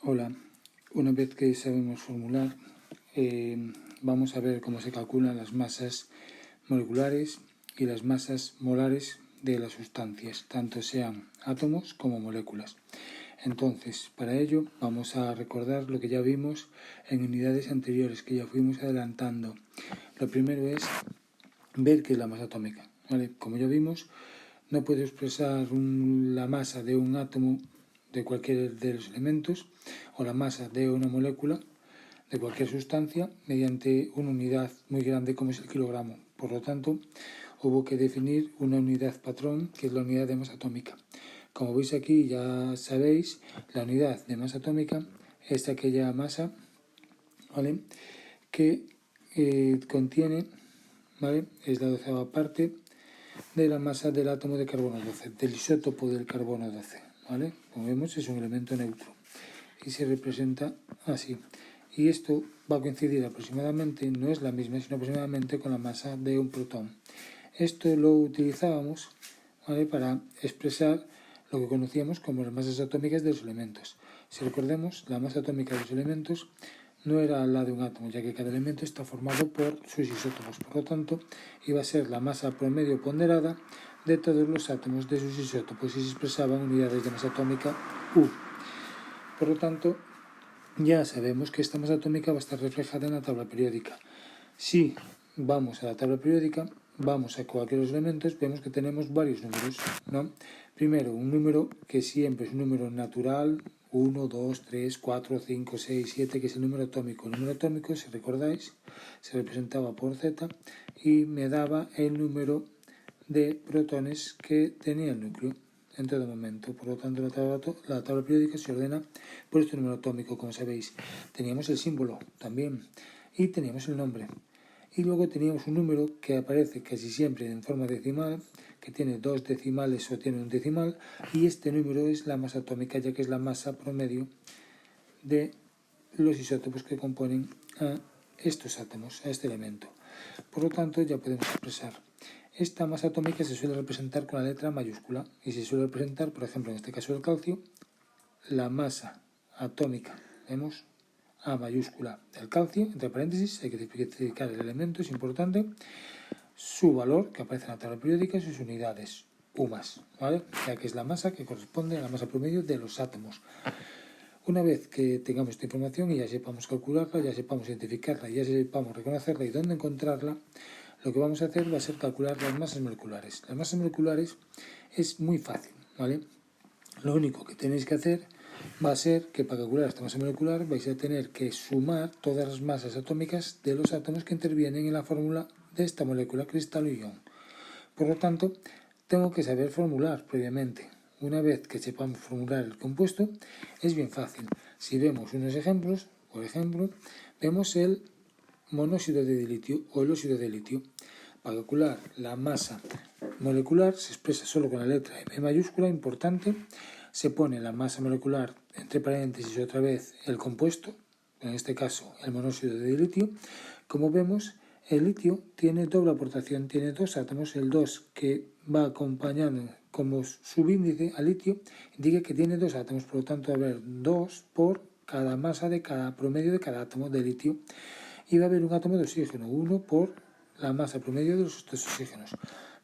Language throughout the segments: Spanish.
Hola, una vez que sabemos formular, vamos a ver cómo se calculan las masas moleculares y las masas molares de las sustancias, tanto sean átomos como moléculas. Entonces, para ello vamos a recordar lo que ya vimos en unidades anteriores, que ya fuimos adelantando. Lo primero es ver qué es la masa atómica, ¿vale? Como ya vimos, no puedo expresar la masa de un átomo de cualquier de los elementos o la masa de una molécula de cualquier sustancia mediante una unidad muy grande como es el kilogramo. Por lo tanto, hubo que definir una unidad patrón, que es la unidad de masa atómica. Como veis aquí, ya sabéis, la unidad de masa atómica es aquella masa, ¿vale?, que contiene, ¿vale?, es la 12ª parte de la masa del átomo de carbono 12, del isótopo del carbono 12, ¿vale? Como vemos, es un elemento neutro y se representa así. Y esto va a coincidir aproximadamente, no es la misma, sino aproximadamente con la masa de un protón. Esto lo utilizábamos, ¿vale?, para expresar lo que conocíamos como las masas atómicas de los elementos. Si recordemos, la masa atómica de los elementos no era la de un átomo, ya que cada elemento está formado por sus isótopos. Por lo tanto, iba a ser la masa promedio ponderada de todos los átomos de sus isótopos y se expresaban unidades de masa atómica U. Por lo tanto, ya sabemos que esta masa atómica va a estar reflejada en la tabla periódica. Si vamos a la tabla periódica, vamos a cualquier de los elementos, vemos que tenemos varios números, ¿no? Primero, un número que siempre es un número natural, 1, 2, 3, 4, 5, 6, 7, que es el número atómico. El número atómico, si recordáis, se representaba por Z y me daba el número de protones que tenía el núcleo en todo momento. Por lo tanto, la tabla periódica se ordena por este número atómico, como sabéis. Teníamos el símbolo también y teníamos el nombre. Y luego teníamos un número que aparece casi siempre en forma decimal, que tiene 2 decimales o tiene un decimal, y este número es la masa atómica, ya que es la masa promedio de los isótopos que componen a estos átomos, a este elemento. Por lo tanto, ya podemos expresar. Esta masa atómica se suele representar con la letra mayúscula y se suele representar, por ejemplo, en este caso del calcio, la masa atómica. Vemos A mayúscula del calcio, entre paréntesis, hay que especificar el elemento, es importante, su valor, que aparece en la tabla periódica, y sus unidades, U+, ¿vale?, ya que es la masa que corresponde a la masa promedio de los átomos. Una vez que tengamos esta información y ya sepamos calcularla, ya sepamos identificarla, ya sepamos reconocerla y dónde encontrarla, lo que vamos a hacer va a ser calcular las masas moleculares. Las masas moleculares es muy fácil, ¿vale? Lo único que tenéis que hacer va a ser que para calcular esta masa molecular vais a tener que sumar todas las masas atómicas de los átomos que intervienen en la fórmula de esta molécula cristal o ion. Por lo tanto, tengo que saber formular previamente. Una vez que sepamos formular el compuesto, es bien fácil. Si vemos unos ejemplos, por ejemplo, vemos el monóxido de litio o el óxido de litio. Para calcular la masa molecular se expresa solo con la letra M mayúscula, importante. Se pone la masa molecular entre paréntesis otra vez el compuesto, en este caso el monóxido de litio. Como vemos, el litio tiene doble aportación, tiene 2 átomos, el 2 que va acompañando como subíndice al litio indica que tiene 2 átomos, por lo tanto va a haber 2 por cada masa de cada promedio de cada átomo de litio y va a haber un átomo de oxígeno, 1 por la masa promedio de los 2 oxígenos.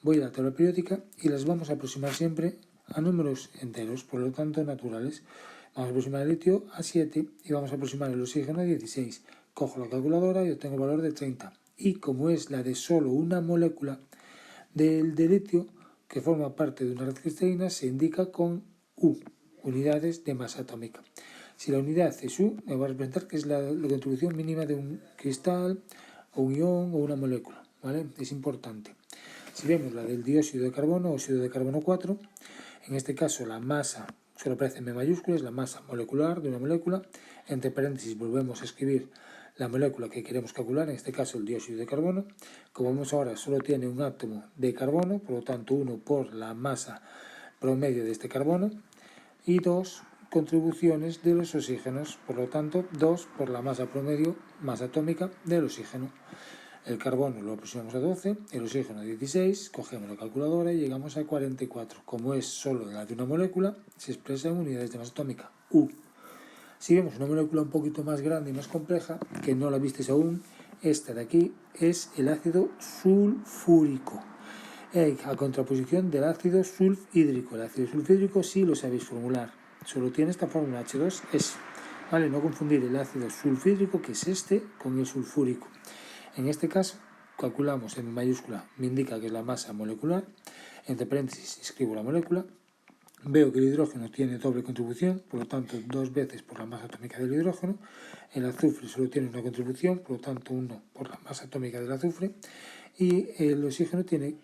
Voy a la tabla periódica y las vamos a aproximar siempre a números enteros, por lo tanto naturales. Vamos a aproximar el litio a 7 y vamos a aproximar el oxígeno a 16. Cojo la calculadora y obtengo el valor de 30. Y como es la de solo una molécula del de litio que forma parte de una red cristalina, se indica con U, unidades de masa atómica. Si la unidad es U, me va a representar que es la contribución mínima de un cristal o un ion o una molécula, ¿vale? Es importante. Si vemos la del dióxido de carbono, óxido de carbono 4, en este caso la masa solo aparece en M mayúscula, es la masa molecular de una molécula. Entre paréntesis volvemos a escribir la molécula que queremos calcular, en este caso el dióxido de carbono. Como vemos ahora, solo tiene un átomo de carbono, por lo tanto 1 por la masa promedio de este carbono y 2 contribuciones de los oxígenos, por lo tanto 2 por la masa promedio, masa atómica del oxígeno. El carbono lo aproximamos a 12, el oxígeno a 16, cogemos la calculadora y llegamos a 44. Como es solo la de una molécula, se expresa en unidades de masa atómica, U. Si vemos una molécula un poquito más grande y más compleja, que no la visteis aún, esta de aquí es el ácido sulfúrico, a contraposición del ácido sulfhídrico. El ácido sulfhídrico sí lo sabéis formular, solo tiene esta fórmula H2S. ¿Vale? No confundir el ácido sulfhídrico, que es este, con el sulfúrico. En este caso, calculamos en mayúscula, me indica que es la masa molecular, entre paréntesis escribo la molécula, veo que el hidrógeno tiene doble contribución, por lo tanto 2 veces por la masa atómica del hidrógeno, el azufre solo tiene una contribución, por lo tanto 1 por la masa atómica del azufre, y el oxígeno tiene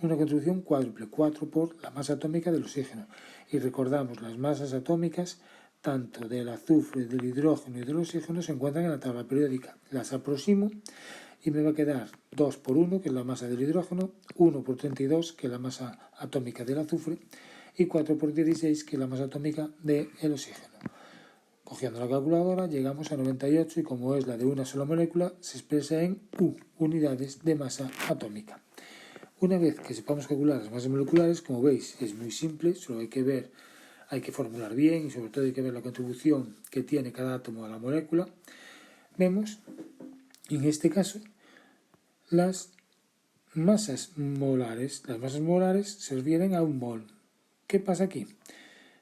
una contribución cuádruple, 4 por la masa atómica del oxígeno. Y recordamos, las masas atómicas tanto del azufre, del hidrógeno y del oxígeno se encuentran en la tabla periódica. Las aproximo y me va a quedar 2 por 1, que es la masa del hidrógeno, 1 por 32, que es la masa atómica del azufre, y 4 por 16, que es la masa atómica del oxígeno. Cogiendo la calculadora llegamos a 98 y como es la de una sola molécula, se expresa en U, unidades de masa atómica. Una vez que sepamos calcular las masas moleculares, como veis, es muy simple, solo hay que formular bien y sobre todo hay que ver la contribución que tiene cada átomo a la molécula. Vemos, en este caso, las masas molares. Las masas molares se refieren a un mol. ¿Qué pasa aquí?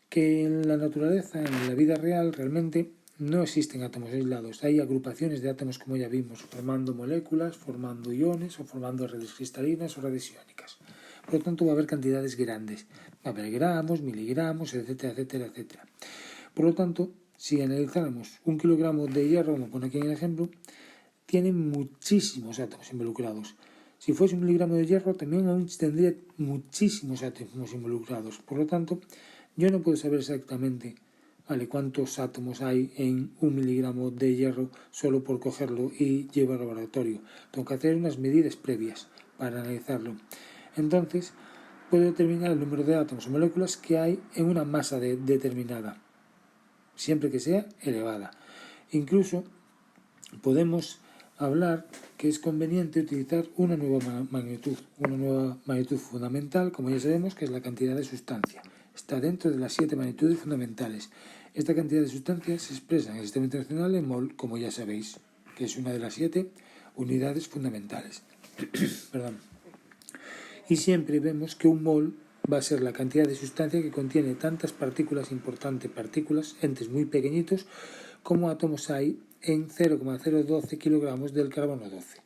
Que en la naturaleza, en la vida real, realmente no existen átomos aislados. Hay agrupaciones de átomos, como ya vimos, formando moléculas, formando iones o formando redes cristalinas o redes iónicas. Por lo tanto, va a haber cantidades grandes. Va a haber gramos, miligramos, etcétera, etcétera, etcétera. Por lo tanto, si analizáramos 1 kilogramo de hierro, como pone aquí en el ejemplo, tiene muchísimos átomos involucrados. Si fuese 1 miligramo de hierro, también aún tendría muchísimos átomos involucrados. Por lo tanto, yo no puedo saber exactamente, ¿vale?, cuántos átomos hay en 1 miligramo de hierro solo por cogerlo y llevarlo al laboratorio. Tengo que hacer unas medidas previas para analizarlo. Entonces, puedo determinar el número de átomos o moléculas que hay en una masa determinada, siempre que sea elevada. Incluso podemos hablar que es conveniente utilizar una nueva magnitud fundamental, como ya sabemos, que es la cantidad de sustancia. Está dentro de las 7 magnitudes fundamentales. Esta cantidad de sustancia se expresa en el sistema internacional en mol, como ya sabéis, que es una de las 7 unidades fundamentales. Perdón. Y siempre vemos que un mol va a ser la cantidad de sustancia que contiene tantas partículas importantes, entes muy pequeñitos, como átomos hay en 0,012 kilogramos del carbono 12.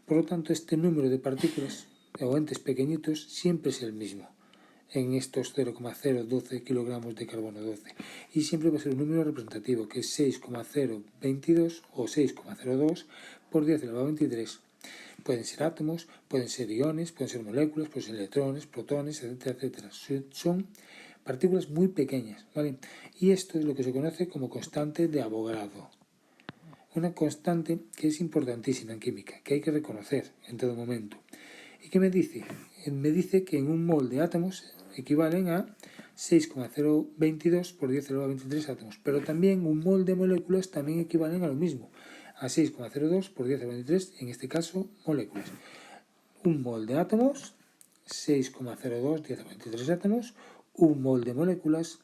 Por lo tanto, este número de partículas o entes pequeñitos siempre es el mismo en estos 0,012 kilogramos de carbono 12. Y siempre va a ser un número representativo, que es 6,022 o 6,02 por 10 elevado a 23. Pueden ser átomos, pueden ser iones, pueden ser moléculas, pueden ser electrones, protones, etcétera, etcétera. Son partículas muy pequeñas, ¿vale? Y esto es lo que se conoce como constante de Avogadro. Una constante que es importantísima en química, que hay que reconocer en todo momento. ¿Y qué me dice? Me dice que en un mol de átomos equivalen a 6,022 por 10 elevado a 23 átomos, pero también un mol de moléculas también equivalen a lo mismo, a 6,02 por 10 elevado a 23, en este caso moléculas. Un mol de átomos, 6,02 10 elevado a 23 átomos, un mol de moléculas,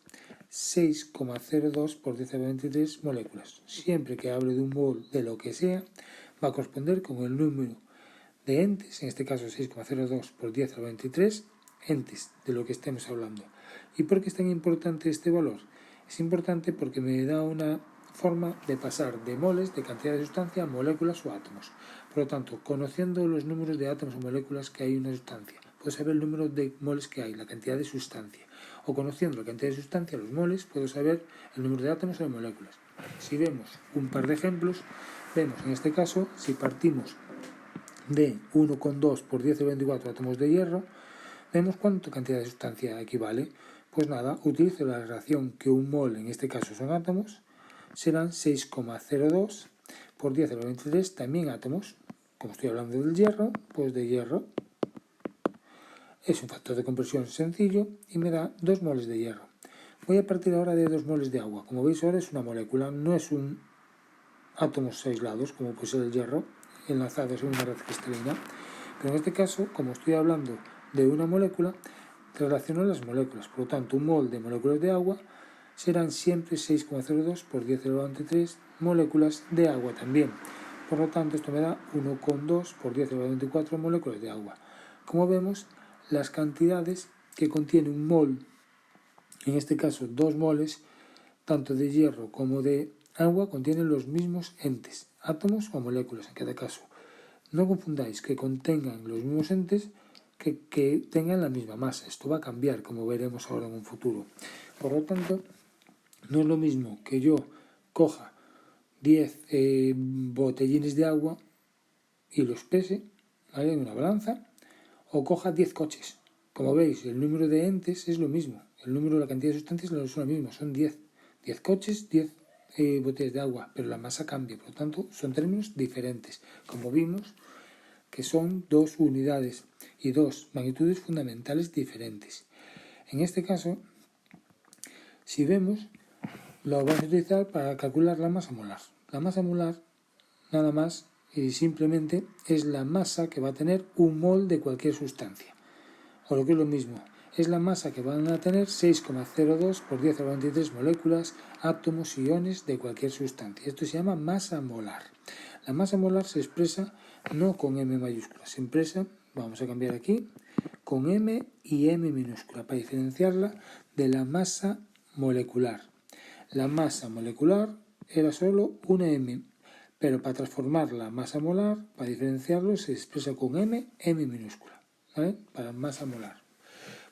6,02 por 10 elevado a 23 moléculas. Siempre que hable de un mol de lo que sea, va a corresponder con el número de entes, en este caso 6,02 por 10 elevado a 23, entes de lo que estemos hablando. ¿Y por qué es tan importante este valor? Es importante porque me da una forma de pasar de moles, de cantidad de sustancia, a moléculas o átomos. Por lo tanto, conociendo los números de átomos o moléculas que hay en una sustancia, puedo saber el número de moles que hay, la cantidad de sustancia. O conociendo la cantidad de sustancia, los moles, puedo saber el número de átomos o de moléculas. Si vemos un par de ejemplos, vemos en este caso, si partimos de 1,2 por 10 elevado a 24 átomos de hierro, vemos cuánta cantidad de sustancia equivale. Pues nada, utilizo la relación que un mol, en este caso son átomos, serán 6,02 por 10 elevado a 23, también átomos. Como estoy hablando del hierro, pues de hierro. Es un factor de compresión sencillo y me da 2 moles de hierro. Voy a partir ahora de 2 moles de agua. Como veis ahora es una molécula, no es un átomos aislados, como puede ser el hierro, enlazados en una red cristalina. Pero en este caso, como estoy hablando de una molécula, relaciono las moléculas. Por lo tanto, un mol de moléculas de agua serán siempre 6,02 por 10 elevado a 23 moléculas de agua también. Por lo tanto, esto me da 1,2 por 10 elevado a 24 moléculas de agua. Como vemos, las cantidades que contiene un mol, en este caso 2 moles, tanto de hierro como de agua, contienen los mismos entes, átomos o moléculas en cada caso. No confundáis que contengan los mismos entes que tengan la misma masa. Esto va a cambiar, como veremos ahora en un futuro. Por lo tanto, no es lo mismo que yo coja 10 botellines de agua y los pese, ¿vale?, en una balanza, o coja 10 coches. Como veis, el número de entes es lo mismo. El número, la cantidad de sustancias son lo mismo. Son 10 coches, 10 botellas de agua, pero la masa cambia. Por lo tanto, son términos diferentes. Como vimos, que son dos unidades y dos magnitudes fundamentales diferentes. En este caso, si vemos, lo vamos a utilizar para calcular la masa molar. La masa molar, nada más y simplemente, es la masa que va a tener un mol de cualquier sustancia. O lo que es lo mismo, es la masa que van a tener 6,02 por 10 a la 23 moléculas, átomos y iones de cualquier sustancia. Esto se llama masa molar. La masa molar se expresa no con M mayúscula, se expresa, vamos a cambiar aquí, con M y M minúscula, para diferenciarla de la masa molecular. La masa molecular era solo una M, pero para transformar la masa molar, para diferenciarlo, se expresa con M minúscula, ¿vale?, para masa molar.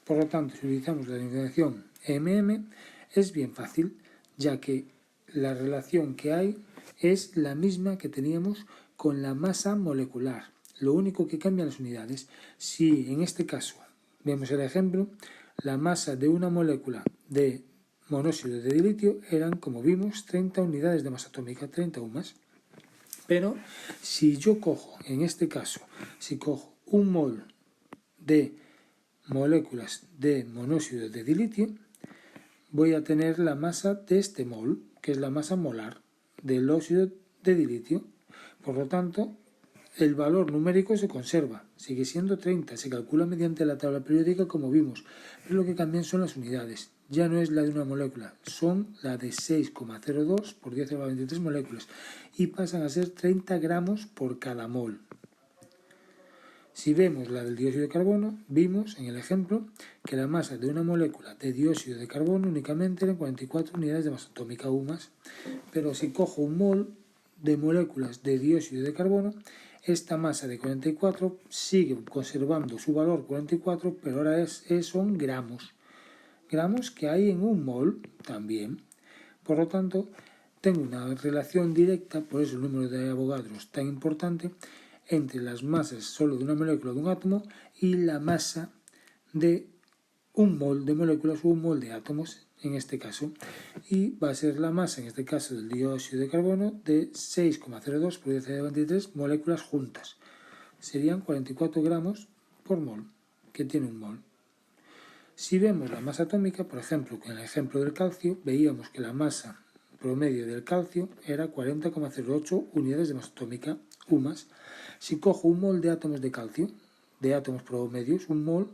Por lo tanto, si utilizamos la denominación MM, es bien fácil, ya que la relación que hay es la misma que teníamos con la masa molecular. Lo único que cambian las unidades. Si en este caso vemos el ejemplo, la masa de una molécula de monóxido de dilitio eran, como vimos, 30 unidades de masa atómica, 30 UMAS. Pero si yo cojo, en este caso, si cojo un mol de moléculas de monóxido de dilitio, voy a tener la masa de este mol, que es la masa molar del óxido de dilitio. Por lo tanto, el valor numérico se conserva, sigue siendo 30, se calcula mediante la tabla periódica como vimos, pero lo que cambian son las unidades. Ya no es la de una molécula, son la de 6,02 por 10 a la 23 moléculas y pasan a ser 30 gramos por cada mol. Si vemos la del dióxido de carbono, vimos en el ejemplo que la masa de una molécula de dióxido de carbono únicamente eran 44 unidades de masa atómica UMAS, pero si cojo un mol de moléculas de dióxido de carbono, esta masa de 44 sigue conservando su valor 44, pero ahora son gramos. Gramos que hay en un mol también. Por lo tanto, tengo una relación directa, por eso el número de Avogadro es tan importante, entre las masas solo de una molécula de un átomo y la masa de un mol de moléculas o un mol de átomos en este caso, y va a ser la masa en este caso del dióxido de carbono de 6,02 por 10 a la 23 moléculas juntas. Serían 44 gramos por mol, que tiene un mol. Si vemos la masa atómica, por ejemplo, con el ejemplo del calcio, veíamos que la masa promedio del calcio era 40,08 unidades de masa atómica, UMAS. Si cojo un mol de átomos de calcio, de átomos promedios, un mol,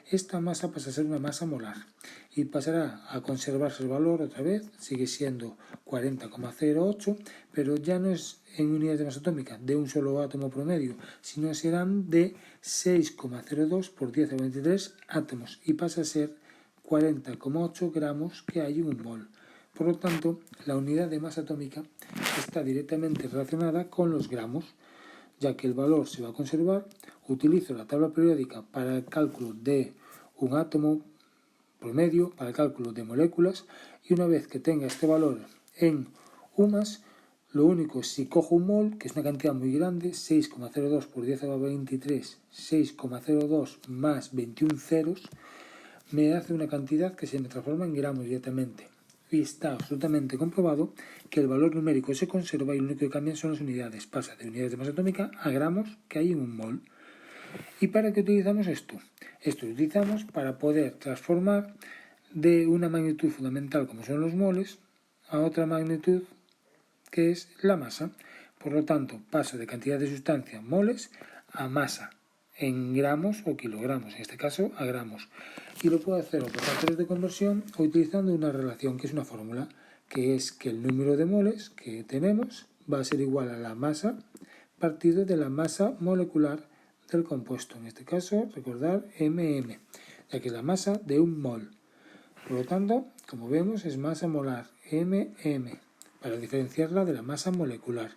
esta masa pasa a ser una masa molar y pasará a conservarse el valor otra vez, sigue siendo 40,08, pero ya no es en unidades de masa atómica de un solo átomo promedio, sino serán de 6,02 por 10 a la 23 átomos y pasa a ser 40,8 gramos que hay en un mol. Por lo tanto, la unidad de masa atómica está directamente relacionada con los gramos, ya que el valor se va a conservar. Utilizo la tabla periódica para el cálculo de un átomo promedio, para el cálculo de moléculas, y una vez que tenga este valor en UMAS, lo único, si cojo un mol, que es una cantidad muy grande, 6,02 por 10 a la 23, 6,02 más 21 ceros, me hace una cantidad que se me transforma en gramos directamente. Y está absolutamente comprobado que el valor numérico se conserva y lo único que cambian son las unidades. Pasa de unidades de masa atómica a gramos que hay en un mol. ¿Y para qué utilizamos esto? Esto lo utilizamos para poder transformar de una magnitud fundamental como son los moles a otra magnitud que es la masa. Por lo tanto, paso de cantidad de sustancia moles a masa. en gramos o kilogramos, en este caso a gramos. Y lo puedo hacer o por factores de conversión o utilizando una relación, que es una fórmula, que es que el número de moles que tenemos va a ser igual a la masa partido de la masa molecular del compuesto. En este caso, recordar MM, ya que es la masa de un mol. Por lo tanto, como vemos, es masa molar, MM, para diferenciarla de la masa molecular.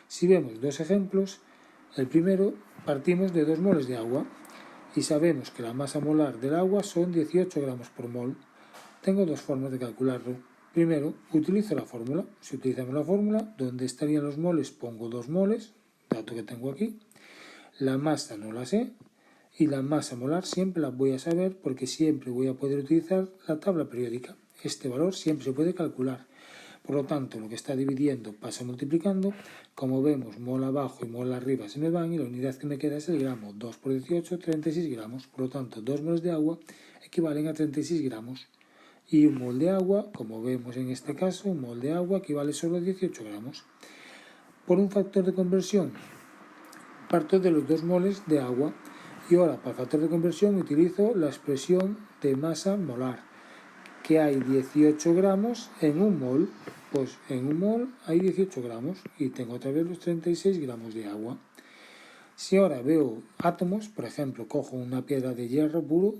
Si vemos dos ejemplos, el primero partimos de 2 moles de agua y sabemos que la masa molar del agua son 18 gramos por mol. Tengo dos formas de calcularlo. Primero, utilizo la fórmula. Si utilizamos la fórmula, donde estarían los moles pongo 2 moles, dato que tengo aquí. La masa no la sé y la masa molar siempre la voy a saber porque siempre voy a poder utilizar la tabla periódica. Este valor siempre se puede calcular. Por lo tanto, lo que está dividiendo pasa multiplicando. Como vemos, mol abajo y mol arriba se me van y la unidad que me queda es el gramo. 2 por 18, 36 gramos. Por lo tanto, 2 moles de agua equivalen a 36 gramos. Y un mol de agua, como vemos en este caso, un mol de agua equivale solo a 18 gramos. Por un factor de conversión, parto de los 2 moles de agua. Y ahora, para el factor de conversión, utilizo la expresión de masa molar, que hay 18 gramos en un mol. Pues en un mol hay 18 gramos y tengo otra vez los 36 gramos de agua. Si ahora veo átomos, por ejemplo, cojo una piedra de hierro puro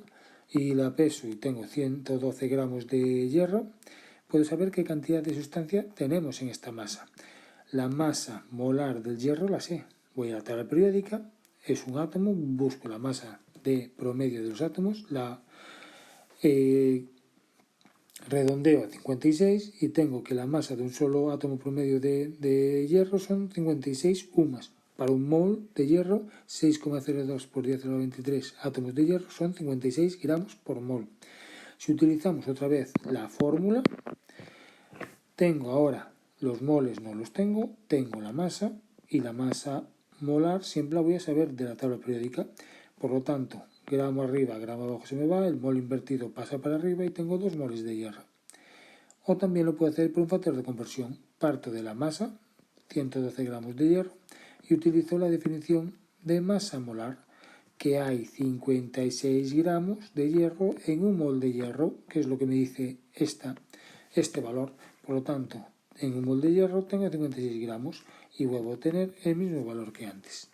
y la peso y tengo 112 gramos de hierro, puedo saber qué cantidad de sustancia tenemos en esta masa. La masa molar del hierro la sé. Voy a la tabla periódica, es un átomo, busco la masa de promedio de los átomos, la redondeo a 56 y tengo que la masa de un solo átomo promedio de hierro son 56 UMAS. Para un mol de hierro, 6,02 por 10 a la 23 átomos de hierro son 56 gramos por mol. Si utilizamos otra vez la fórmula, tengo ahora los moles, no los tengo la masa y la masa molar siempre la voy a saber de la tabla periódica. Por lo tanto, gramo arriba, gramo abajo se me va, el mol invertido pasa para arriba y tengo 2 moles de hierro. O también lo puedo hacer por un factor de conversión. Parto de la masa, 112 gramos de hierro, y utilizo la definición de masa molar, que hay 56 gramos de hierro en un mol de hierro, que es lo que me dice este valor. Por lo tanto, en un mol de hierro tengo 56 gramos y vuelvo a tener el mismo valor que antes.